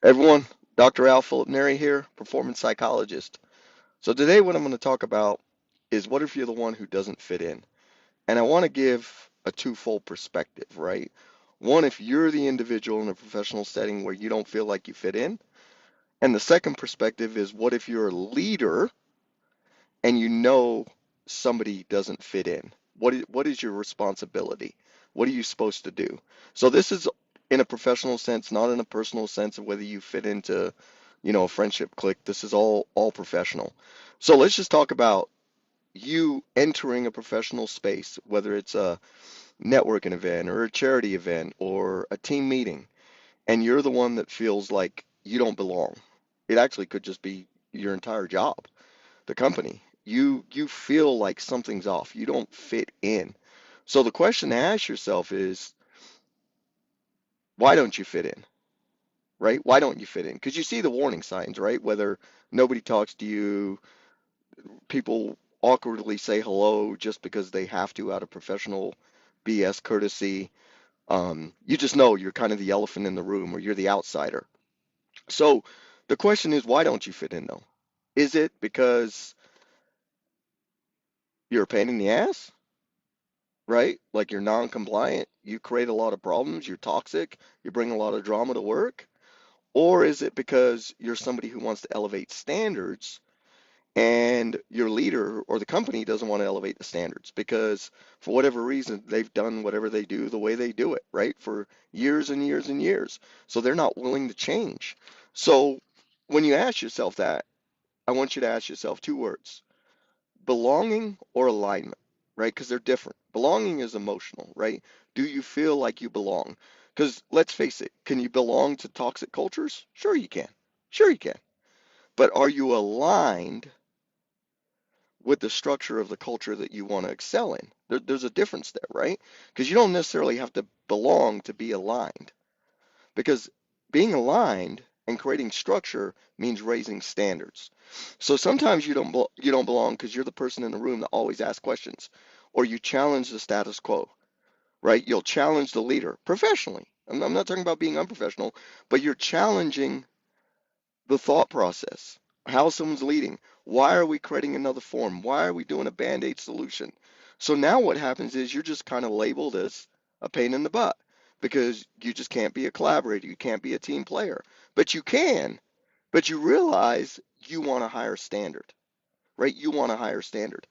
Everyone, Dr. Philip-Neri here, performance psychologist. So today what I'm going to talk about is what if you're the one who doesn't fit in? And I want to give a twofold perspective, right? One, if you're the individual in a professional setting where you don't feel like you fit in. And the second perspective is what if you're a leader and you know somebody doesn't fit in? What is your responsibility? What are you supposed to do? So this is in a professional sense, not in a personal sense of whether you fit into, a friendship clique. This is all professional. So let's just talk about you entering a professional space, whether it's a networking event or a charity event or a team meeting, and you're the one that feels like you don't belong. It actually could just be your entire job, the company. You feel like something's off. You don't fit in. So the question to ask yourself is, why don't you fit in? Right? Why don't you fit in? Because you see the warning signs, right? Whether nobody talks to you, people awkwardly say hello just because they have to out of professional BS courtesy. You just know you're kind of the elephant in the room or you're the outsider. So the question is, why don't you fit in though? Is it because you're a pain in the ass? Right? Like you're non-compliant, you create a lot of problems, you're toxic, you bring a lot of drama to work? Or is it because you're somebody who wants to elevate standards and your leader or the company doesn't want to elevate the standards because for whatever reason they've done whatever they do the way they do it, right? For years and years and years. So they're not willing to change. So when you ask yourself that, I want you to ask yourself two words: belonging or alignment, right? Because they're different. Belonging is emotional, right? Do you feel like you belong? Because let's face it, can you belong to toxic cultures? Sure you can. Sure you can. But are you aligned with the structure of the culture that you want to excel in? There's a difference there, right? Because you don't necessarily have to belong to be aligned. Because being aligned and creating structure means raising standards. So sometimes you don't belong because you're the person in the room that always asks questions, or you challenge the status quo, right? You'll challenge the leader professionally. I'm not talking about being unprofessional, but you're challenging the thought process, how someone's leading. Why are we creating another form? Why are we doing a band-aid solution? So now what happens is you're just kind of labeled as a pain in the butt because you just can't be a collaborator. You can't be a team player. But you can, but you realize you want a higher standard, right? You want a higher standard.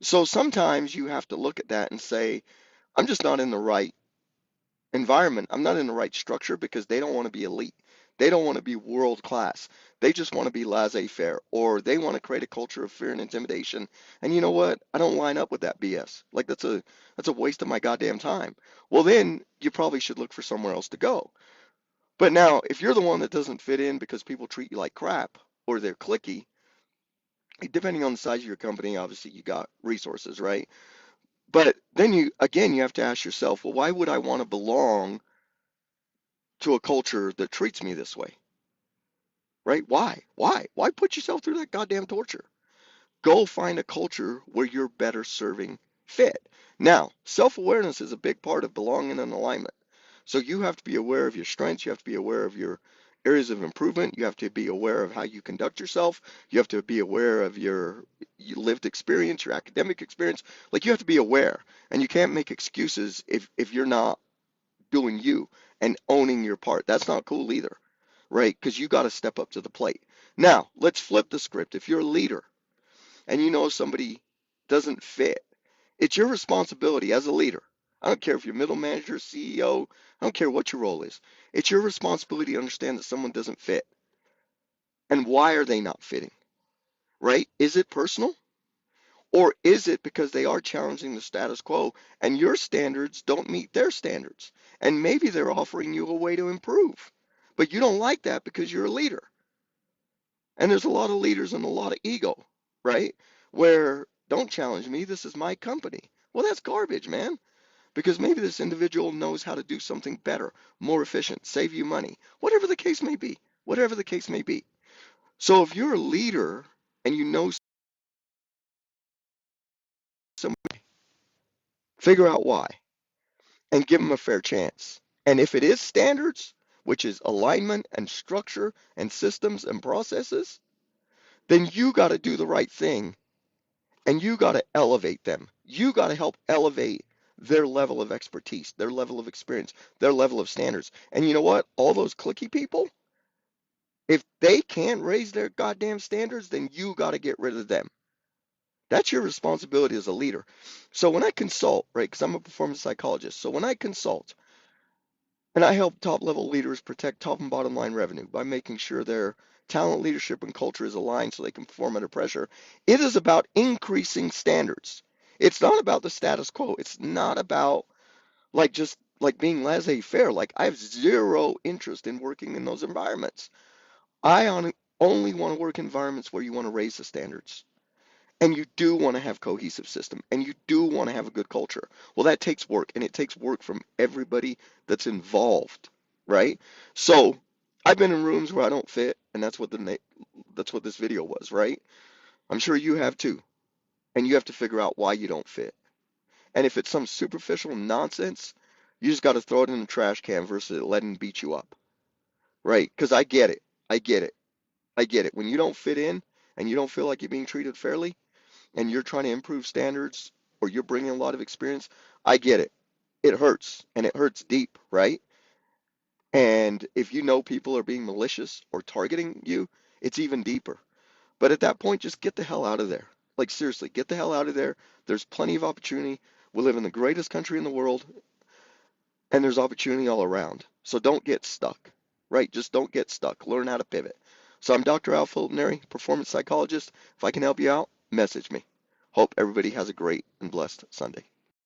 So sometimes you have to look at that and say, I'm just not in the right environment. I'm not in the right structure because they don't want to be elite. They don't want to be world class. They just want to be laissez-faire, or they want to create a culture of fear and intimidation. And you know what? I don't line up with that BS. Like that's a waste of my goddamn time. Well, then you probably should look for somewhere else to go. But now, if you're the one that doesn't fit in because people treat you like crap or they're clicky, depending on the size of your company, obviously you got resources, right? But then you have to ask yourself, well, why would I want to belong to a culture that treats me this way, right? Why? Why put yourself through that goddamn torture? Go find a culture where you're better serving fit. Now, self-awareness is a big part of belonging and alignment. So you have to be aware of your strengths, you have to be aware of your areas of improvement, you have to be aware of how you conduct yourself, you have to be aware of your lived experience, your academic experience. Like you have to be aware, and you can't make excuses if you're not doing you and owning your part. That's not cool either, right? Because you got to step up to the plate. Now, let's flip the script. If you're a leader and you know somebody doesn't fit, it's your responsibility as a leader. I don't care if you're middle manager, CEO, I don't care what your role is. It's your responsibility to understand that someone doesn't fit. And why are they not fitting, right? Is it personal? Or is it because they are challenging the status quo and your standards don't meet their standards? And maybe they're offering you a way to improve, but you don't like that because you're a leader. And there's a lot of leaders and a lot of ego, right? Where don't challenge me, this is my company. Well, that's garbage, man, because maybe this individual knows how to do something better, more efficient, save you money, whatever the case may be, whatever the case may be. So if you're a leader and you know somebody, figure out why and give them a fair chance. And if it is standards, which is alignment and structure and systems and processes, then you got to do the right thing and you got to elevate them. You got to help elevate their level of expertise, their level of experience, their level of standards. And you know what? All those clicky people, if they can't raise their goddamn standards, then you got to get rid of them. That's your responsibility as a leader. So when I consult, right, because I'm a performance psychologist, so when I consult and I help top level leaders protect top and bottom line revenue by making sure their talent, leadership, and culture is aligned so they can perform under pressure, it is about increasing standards. It's not about the status quo. It's not about like just like being laissez-faire. Like I have zero interest in working in those environments. Only want to work in environments where you want to raise the standards. And you do want to have cohesive system and you do want to have a good culture. Well, that takes work and it takes work from everybody that's involved, right? So I've been in rooms where I don't fit, and that's what this video was, right? I'm sure you have too. And you have to figure out why you don't fit. And if it's some superficial nonsense, you just got to throw it in the trash can versus letting it beat you up, right? Because I get it. I get it. I get it. When you don't fit in and you don't feel like you're being treated fairly, and you're trying to improve standards or you're bringing a lot of experience, I get it. It hurts and it hurts deep, right? And if you know people are being malicious or targeting you, it's even deeper. But at that point, just get the hell out of there. Like seriously, get the hell out of there. There's plenty of opportunity. We live in the greatest country in the world and there's opportunity all around. So don't get stuck, right? Just don't get stuck. Learn how to pivot. So I'm Dr. Al Philip-Neri, performance psychologist. If I can help you out, message me. Hope everybody has a great and blessed Sunday.